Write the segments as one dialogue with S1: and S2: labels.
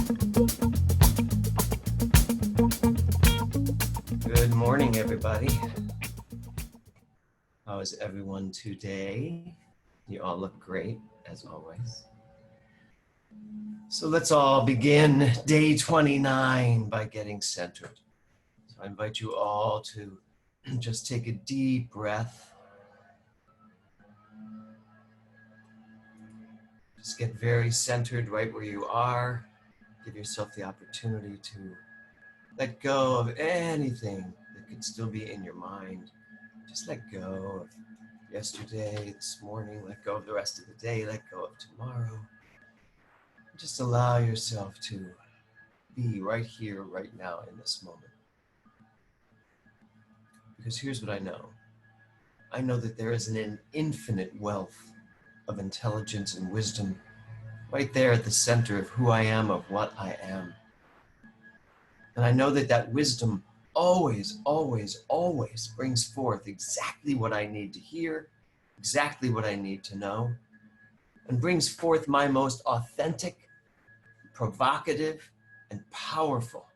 S1: Good morning, everybody. How is everyone today? You all look great, as always. So let's all begin day 29 by getting centered. So I invite you all to just take a deep breath. Just get very centered right where you are. Give yourself the opportunity to let go of anything that could still be in your mind. Just let go of yesterday, this morning, let go of the rest of the day, let go of tomorrow. Just allow yourself to be right here, right now, in this moment. Because here's what I know. I know that there is an infinite wealth of intelligence and wisdom right there at the center of who I am, of what I am. And I know that that wisdom always, always, always brings forth exactly what I need to hear, exactly what I need to know, and brings forth my most authentic, provocative, and powerful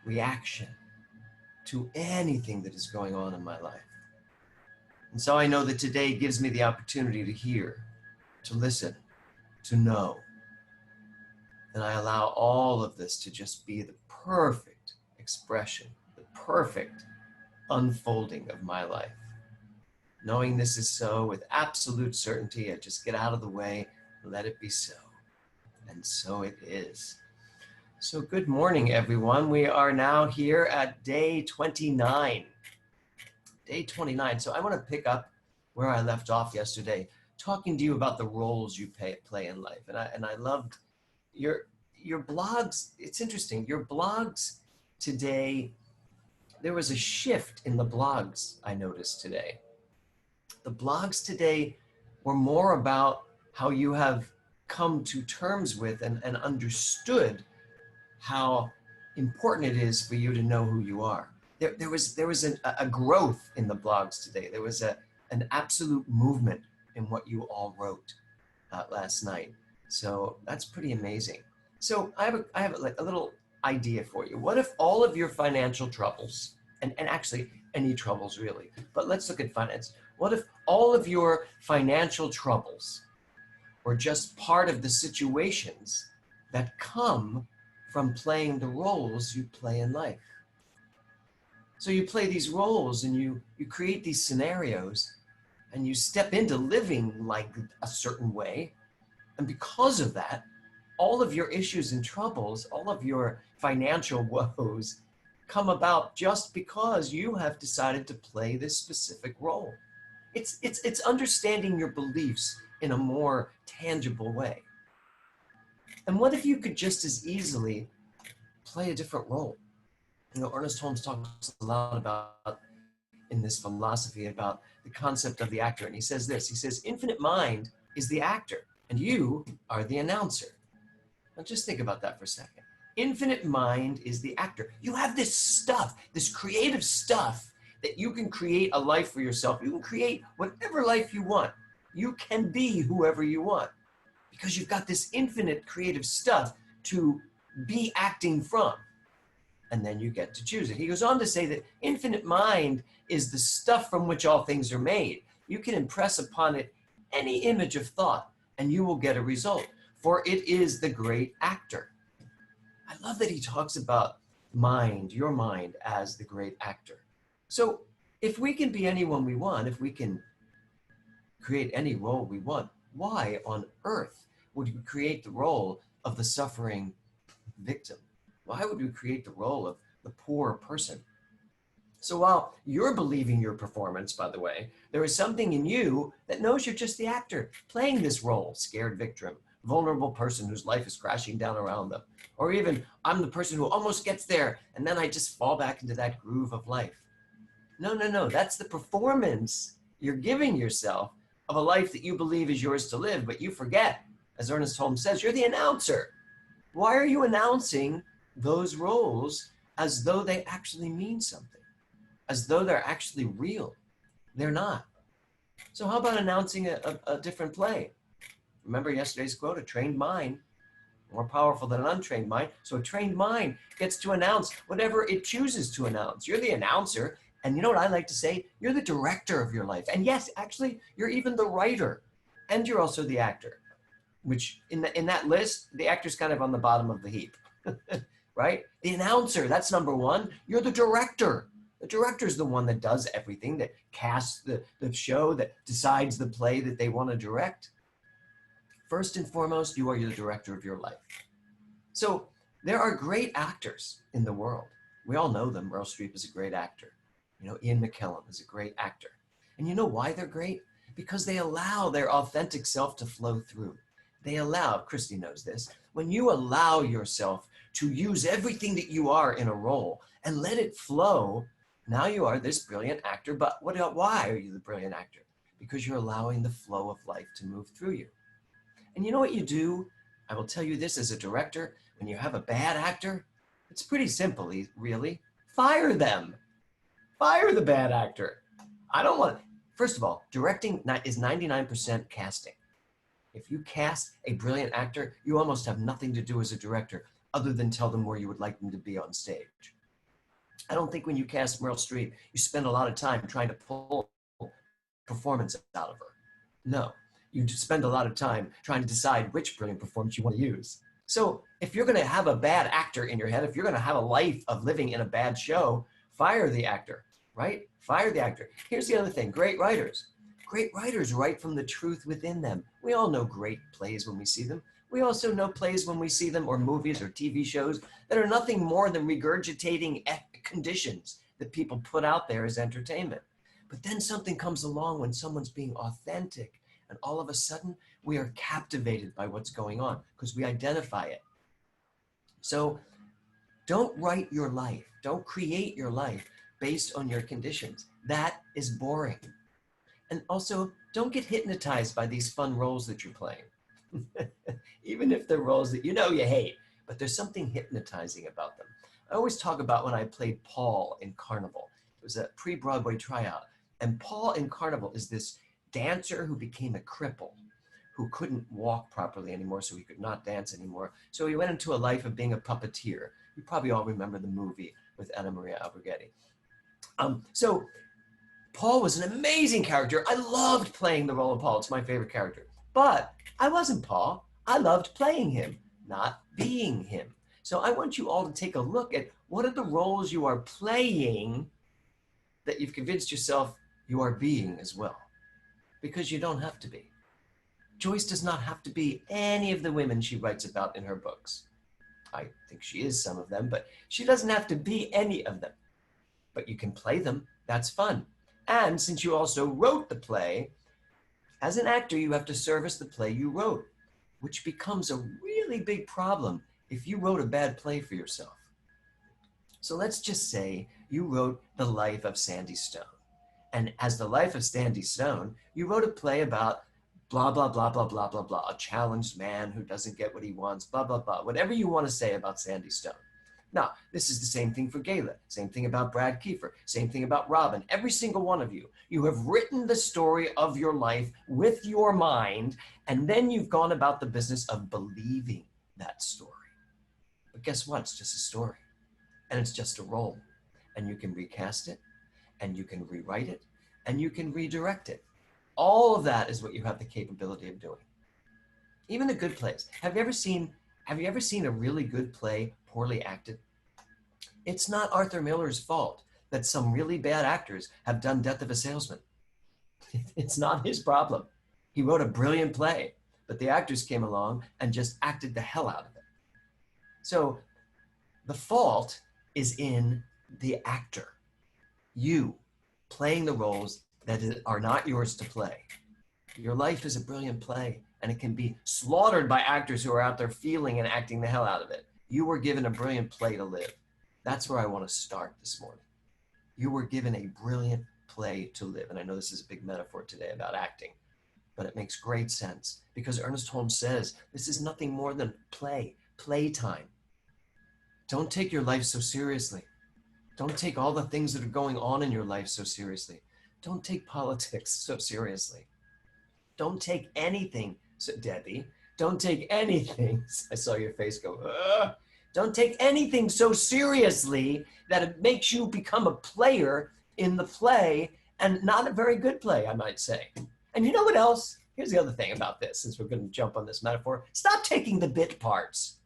S1: reaction to anything that is going on in my life. And so I know that today gives me the opportunity to hear, to listen, to know. And I allow all of this to just be the perfect expression, the perfect unfolding of my life. Knowing this is so with absolute certainty, I just get out of the way, let it be so. And so it is. So good morning, everyone. We are now here at day 29. Day 29. So I want to pick up where I left off yesterday, talking to you about the roles you play in life. And I loved your blogs. It's interesting. Your blogs today, there was a shift in the blogs I noticed today. The blogs today were more about how you have come to terms with and understood how important it is for you to know who you are. There was a growth in the blogs today. There was an absolute movement in what you all wrote last night. So that's pretty amazing. So I have a little idea for you. What if all of your financial troubles, and actually any troubles really, but let's look at finance. What if all of your financial troubles were just part of the situations that come from playing the roles you play in life? So you play these roles and you create these scenarios and you step into living like a certain way. And because of that, all of your issues and troubles, all of your financial woes come about just because you have decided to play this specific role. It's understanding your beliefs in a more tangible way. And what if you could just as easily play a different role? You know, Ernest Holmes talks a lot about in this philosophy about the concept of the actor. And he says this, he says, infinite mind is the actor and you are the announcer. Now just think about that for a second. Infinite mind is the actor. You have this stuff, this creative stuff that you can create a life for yourself. You can create whatever life you want. You can be whoever you want because you've got this infinite creative stuff to be acting from. And then you get to choose it. He goes on to say that infinite mind is the stuff from which all things are made. You can impress upon it any image of thought and you will get a result, for it is the great actor. I love that he talks about mind, your mind, as the great actor. So if we can be anyone we want, if we can create any role we want, why on earth would we create the role of the suffering victim? Why would we create the role of the poor person? So while you're believing your performance, by the way, there is something in you that knows you're just the actor playing this role, scared victim, vulnerable person whose life is crashing down around them. Or even, I'm the person who almost gets there and then I just fall back into that groove of life. No, that's the performance you're giving yourself of a life that you believe is yours to live, but you forget, as Ernest Holmes says, you're the announcer. Why are you announcing those roles as though they actually mean something, as though they're actually real? They're not. So how about announcing a different play? Remember yesterday's quote, a trained mind more powerful than an untrained mind. So a trained mind gets to announce whatever it chooses to announce. You're the announcer. And you know what I like to say? You're the director of your life. And yes, actually, you're even the writer. And you're also the actor, which in that list, the actor's kind of on the bottom of the heap, right? The announcer, that's number one. You're the director. The director is the one that does everything, that casts the show, that decides the play that they want to direct. First and foremost, you are the director of your life. So there are great actors in the world. We all know them. Meryl Streep is a great actor. Ian McKellen is a great actor. And you know why they're great? Because they allow their authentic self to flow through. They allow, Christy knows this, when you allow yourself to use everything that you are in a role and let it flow, now you are this brilliant actor. But why are you the brilliant actor? Because you're allowing the flow of life to move through you. And you know what you do? I will tell you this as a director, when you have a bad actor, it's pretty simple, really. Fire them. Fire the bad actor. I don't want, first of all, directing is 99% casting. If you cast a brilliant actor, you almost have nothing to do as a director other than tell them where you would like them to be on stage. I don't think when you cast Meryl Streep, you spend a lot of time trying to pull performance out of her. No, you just spend a lot of time trying to decide which brilliant performance you want to use. So if you're going to have a bad actor in your head, if you're going to have a life of living in a bad show, fire the actor, right? Fire the actor. Here's the other thing, great writers. Great writers write from the truth within them. We all know great plays when we see them. We also know plays when we see them, or movies or TV shows that are nothing more than regurgitating conditions that people put out there as entertainment. But then something comes along when someone's being authentic, and all of a sudden we are captivated by what's going on because we identify it. So don't write your life, don't create your life based on your conditions. That is boring. And also, don't get hypnotized by these fun roles that you're playing. Even if they're roles that you hate, but there's something hypnotizing about them. I always talk about when I played Paul in Carnival. It was a pre-Broadway tryout. And Paul in Carnival is this dancer who became a cripple, who couldn't walk properly anymore, so he could not dance anymore. So he went into a life of being a puppeteer. You probably all remember the movie with Anna Maria Alberghetti. So Paul was an amazing character. I loved playing the role of Paul. It's my favorite character. But I wasn't Paul. I loved playing him, not being him. So I want you all to take a look at what are the roles you are playing that you've convinced yourself you are being as well. Because you don't have to be. Joyce does not have to be any of the women she writes about in her books. I think she is some of them, but she doesn't have to be any of them. But you can play them. That's fun. And since you also wrote the play, as an actor, you have to service the play you wrote, which becomes a really big problem if you wrote a bad play for yourself. So let's just say you wrote The Life of Sandy Stone. And as The Life of Sandy Stone, you wrote a play about blah, blah, blah, blah, blah, blah, blah, a challenged man who doesn't get what he wants, blah, blah, blah, whatever you want to say about Sandy Stone. Now, this is the same thing for Gayla, same thing about Brad Kiefer, same thing about Robin. Every single one of you, you have written the story of your life with your mind, and then you've gone about the business of believing that story. But guess what? It's just a story, and it's just a role, and you can recast it, and you can rewrite it, and you can redirect it. All of that is what you have the capability of doing. Even the good plays. Have you ever seen a really good play poorly acted? It's not Arthur Miller's fault that some really bad actors have done Death of a Salesman. It's not his problem. He wrote a brilliant play, but the actors came along and just acted the hell out of it. So the fault is in the actor. You playing the roles that are not yours to play. Your life is a brilliant play, and it can be slaughtered by actors who are out there feeling and acting the hell out of it. You were given a brilliant play to live. That's where I want to start this morning. You were given a brilliant play to live. And I know this is a big metaphor today about acting, but it makes great sense because Ernest Holmes says this is nothing more than playtime. Don't take your life so seriously. Don't take all the things that are going on in your life so seriously. Don't take politics so seriously. Don't take anything, so Debbie, Don't take anything, I saw your face go, ugh. Don't take anything so seriously that it makes you become a player in the play, and not a very good play, I might say. And you know what else? Here's the other thing about this, since we're going to jump on this metaphor. Stop taking the bit parts.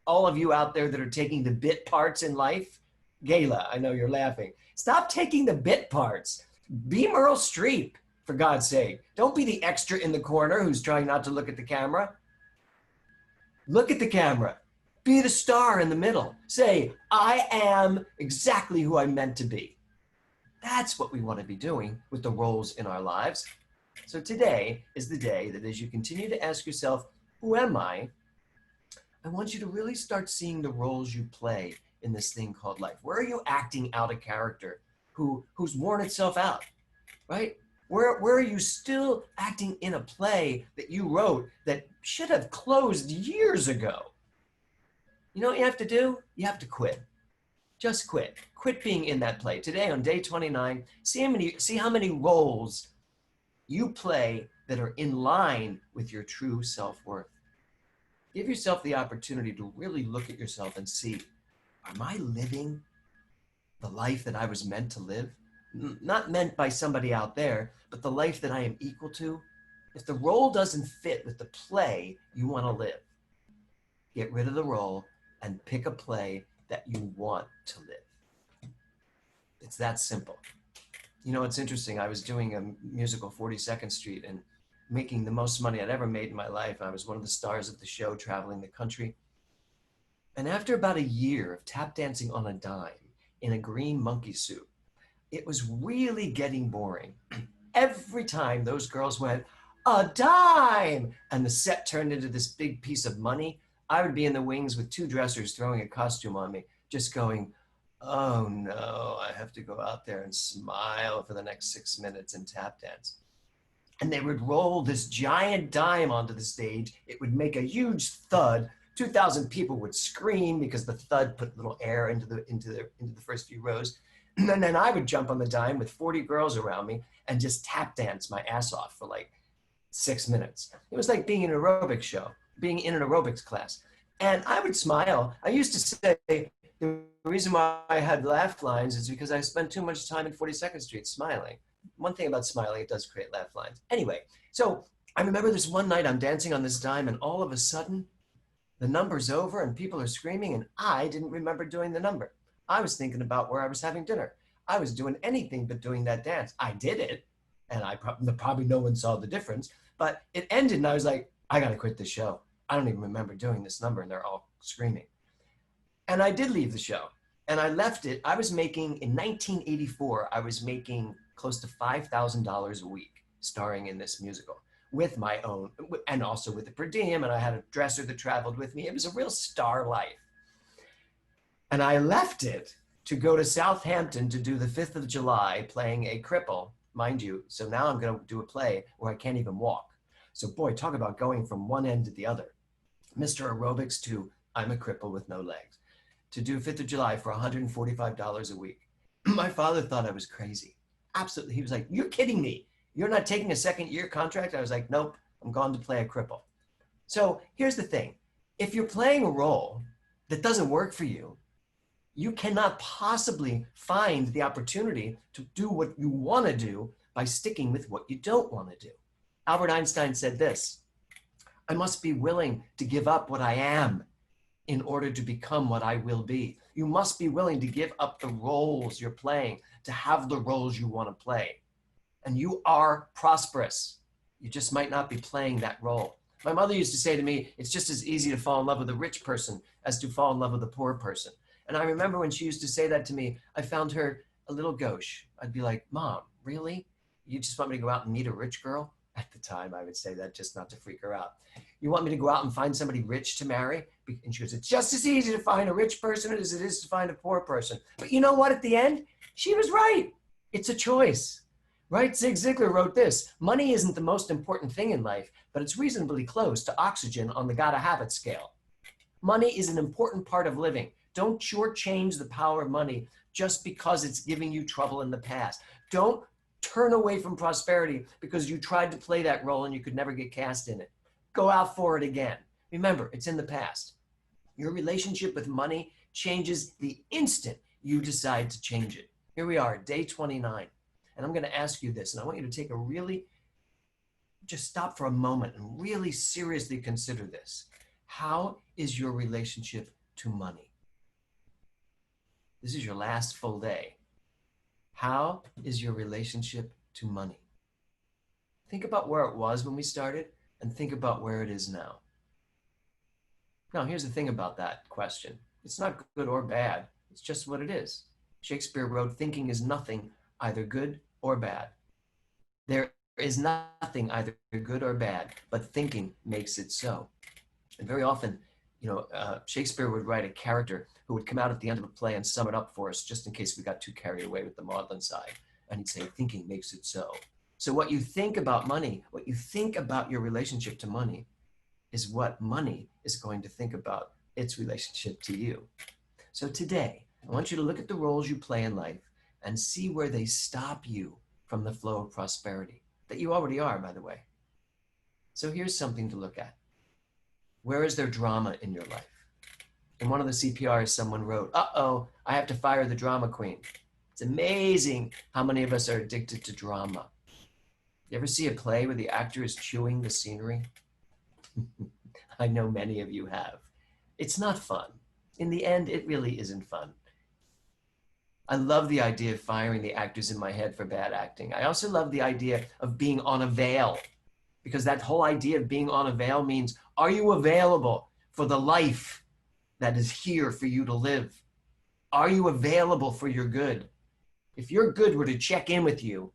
S1: All of you out there that are taking the bit parts in life, Gayla, I know you're laughing. Stop taking the bit parts. Be Meryl Streep, for God's sake. Don't be the extra in the corner who's trying not to look at the camera. Look at the camera. Be the star in the middle. Say, I am exactly who I'm meant to be. That's what we want to be doing with the roles in our lives. So today is the day that as you continue to ask yourself, who am I want you to really start seeing the roles you play in this thing called life. Where are you acting out a character who's worn itself out, right? Where are you still acting in a play that you wrote that should have closed years ago? You know what you have to do? You have to quit. Just quit. Quit being in that play. Today on day 29, see how many roles you play that are in line with your true self-worth. Give yourself the opportunity to really look at yourself and see, am I living the life that I was meant to live? Not meant by somebody out there, but the life that I am equal to. If the role doesn't fit with the play you want to live, get rid of the role and pick a play that you want to live. It's that simple. You know, it's interesting. I was doing a musical, 42nd Street, and making the most money I'd ever made in my life. I was one of the stars of the show, traveling the country. And after about a year of tap dancing on a dime in a green monkey suit, it was really getting boring. Every time those girls went, a dime, and the set turned into this big piece of money, I would be in the wings with two dressers throwing a costume on me, just going, oh no, I have to go out there and smile for the next 6 minutes and tap dance. And they would roll this giant dime onto the stage. It would make a huge thud. 2,000 people would scream because the thud put little air into the first few rows. And then I would jump on the dime with 40 girls around me and just tap dance my ass off for like 6 minutes. It was like being in an aerobics show, being in an aerobics class. And I would smile. I used to say the reason why I had laugh lines is because I spent too much time in 42nd Street smiling. One thing about smiling, it does create laugh lines. Anyway, so I remember this one night I'm dancing on this dime and all of a sudden the number's over and people are screaming and I didn't remember doing the number. I was thinking about where I was having dinner. I was doing anything but doing that dance. I did it and probably no one saw the difference, but it ended and I was like, I gotta quit this show. I don't even remember doing this number and they're all screaming. And I did leave the show and I left it. I was making, in 1984, I was making close to $5,000 a week starring in this musical with my own, and also with the per diem, and I had a dresser that traveled with me. It was a real star life. And I left it to go to Southampton to do the 5th of July playing a cripple, mind you. So now I'm gonna do a play where I can't even walk. So boy, talk about going from one end to the other. Mr. Aerobics to I'm a cripple with no legs. To do 5th of July for $145 a week. My father thought I was crazy. Absolutely. He was like, you're kidding me. You're not taking a second-year contract? I was like, nope, I'm going to play a cripple. So here's the thing. If you're playing a role that doesn't work for you, you cannot possibly find the opportunity to do what you want to do by sticking with what you don't want to do. Albert Einstein said this, I must be willing to give up what I am in order to become what I will be. You must be willing to give up the roles you're playing to have the roles you want to play. And you are prosperous. You just might not be playing that role. My mother used to say to me, it's just as easy to fall in love with a rich person as to fall in love with a poor person. And I remember when she used to say that to me, I found her a little gauche. I'd be like, Mom, really? You just want me to go out and meet a rich girl? At the time, I would say that just not to freak her out. You want me to go out and find somebody rich to marry? And she goes, it's just as easy to find a rich person as it is to find a poor person. But you know what, at the end, she was right. It's a choice, right? Zig Ziglar wrote this, money isn't the most important thing in life, but it's reasonably close to oxygen on the gotta have it scale. Money is an important part of living. Don't shortchange the power of money just because it's giving you trouble in the past. Don't turn away from prosperity because you tried to play that role and you could never get cast in it. Go out for it again. Remember, it's in the past. Your relationship with money changes the instant you decide to change it. Here we are, day 29. And I'm going to ask you this, and I want you to take a really, just stop for a moment and really seriously consider this. How is your relationship to money? This is your last full day. How is your relationship to money? Think about where it was when we started and think about where it is now. Now, here's the thing about that question. It's not good or bad. It's just what it is. Shakespeare wrote, thinking is nothing, either good or bad. There is nothing either good or bad, but thinking makes it so. And very often, Shakespeare would write a character who would come out at the end of a play and sum it up for us, just in case we got too carried away with the maudlin side. And he'd say, thinking makes it so. So what you think about money, what you think about your relationship to money, is what money is going to think about its relationship to you. So today, I want you to look at the roles you play in life and see where they stop you from the flow of prosperity, that you already are, by the way. So here's something to look at. Where is there drama in your life? In one of the C.P.Rs, someone wrote, uh-oh, I have to fire the drama queen. It's amazing how many of us are addicted to drama. You ever see a play where the actor is chewing the scenery? I know many of you have. It's not fun. In the end, it really isn't fun. I love the idea of firing the actors in my head for bad acting. I also love the idea of being on a veil, because that whole idea of being on a veil means, are you available for the life that is here for you to live? Are you available for your good? If your good were to check in with you,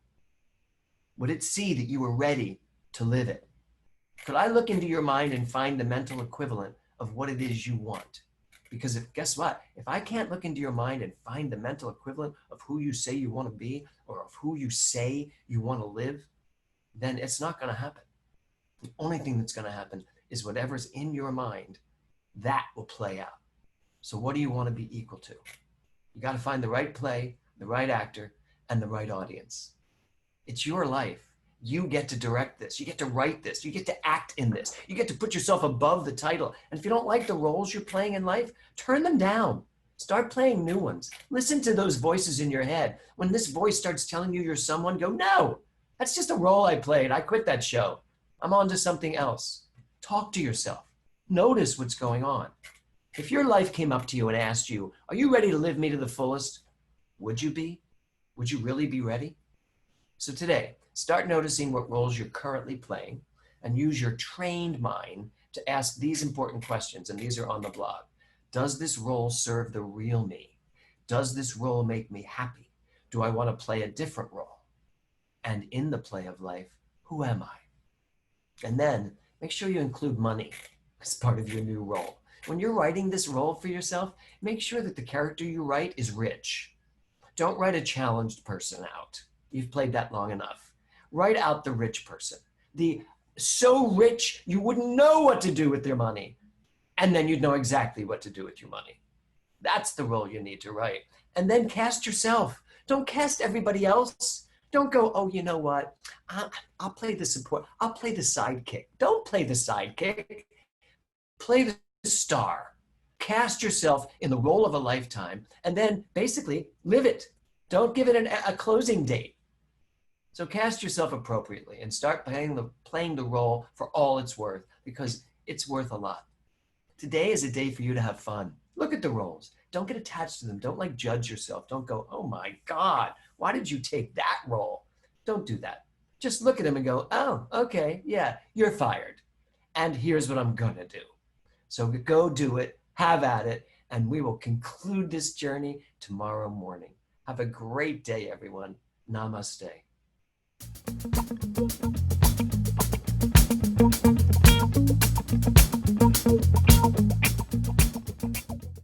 S1: would it see that you were ready to live it? Could I look into your mind and find the mental equivalent of what it is you want? Because guess what? If I can't look into your mind and find the mental equivalent of who you say you want to be or of who you say you want to live, then it's not going to happen. The only thing that's going to happen is whatever's in your mind, that will play out. So what do you want to be equal to? You got to find the right play, the right actor, and the right audience. It's your life. You get to direct this. You get to write this. You get to act in this. You get to put yourself above the title. And if you don't like the roles you're playing in life, turn them down. Start playing new ones. Listen to those voices in your head. When this voice starts telling you you're someone, go, no, that's just a role I played. I quit that show. I'm on to something else. Talk to yourself. Notice what's going on. If your life came up to you and asked you, are you ready to live me to the fullest? Would you be? Would you really be ready? So today, start noticing what roles you're currently playing and use your trained mind to ask these important questions, and these are on the blog. Does this role serve the real me? Does this role make me happy? Do I want to play a different role? And in the play of life, who am I? And then make sure you include money as part of your new role. When you're writing this role for yourself, make sure that the character you write is rich. Don't write a challenged person out. You've played that long enough. Write out the rich person. The so rich you wouldn't know what to do with their money. And then you'd know exactly what to do with your money. That's the role you need to write. And then cast yourself. Don't cast everybody else. Don't go, oh, you know what? I'll play the support. I'll play the sidekick. Don't play the sidekick. Play the star. Cast yourself in the role of a lifetime and then basically live it. Don't give it a closing date. So cast yourself appropriately and start playing the role for all it's worth, because it's worth a lot. Today is a day for you to have fun. Look at the roles. Don't get attached to them. Don't judge yourself. Don't go, oh my God, why did you take that role? Don't do that. Just look at them and go, oh, okay, yeah, you're fired. And here's what I'm gonna do. So go do it, have at it, and we will conclude this journey tomorrow morning. Have a great day, everyone. Namaste.